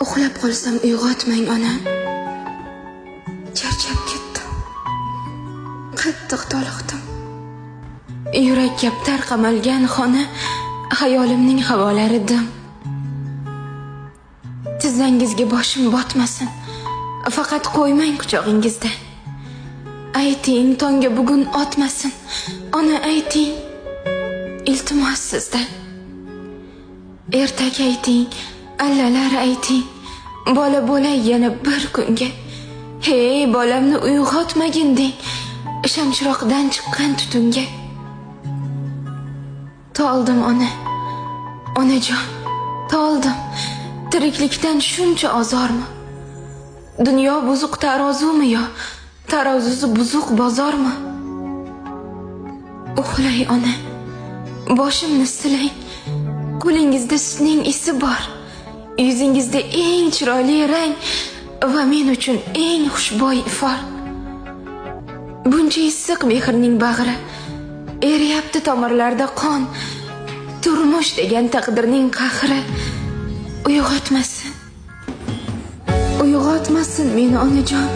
Uxlab qolsam uyg'otmang ona. Charchab ketdim. Qattiq toliqdim. Yurak kaptar qamalgan xona, xayolimning havolari dim. Tizzangizga boshim botmasin. Faqat qo'ymang quchog'ingizda. Ayting, tonga bugun otmasin. Ona ayting. Iltimos sizdan. Ertak ayting, allalar ayting. Bola bo'lay yana bir kunga. Hey, bolamni uyg'otmagin deng. Shamchiroqdan chiqqan tutunga. Toldim ona. Onajon, toldim. Tiriklikdan shuncha azormi? Dunyo buzuq tarozumi yo tarozusi buzuq bozormi? Uxlay ona. Boshimni silang. Qo'lingizda sutning isi bor. Yuzingizda eng chiroyli rang va men uchun eng xushbo'y ifor. Buncha issiq mehrning bag'ri, eriyapti tomirlarda qon. Turmush degan taqdirning qahri uyg'otmasin. Uyg'otmasin meni onajon.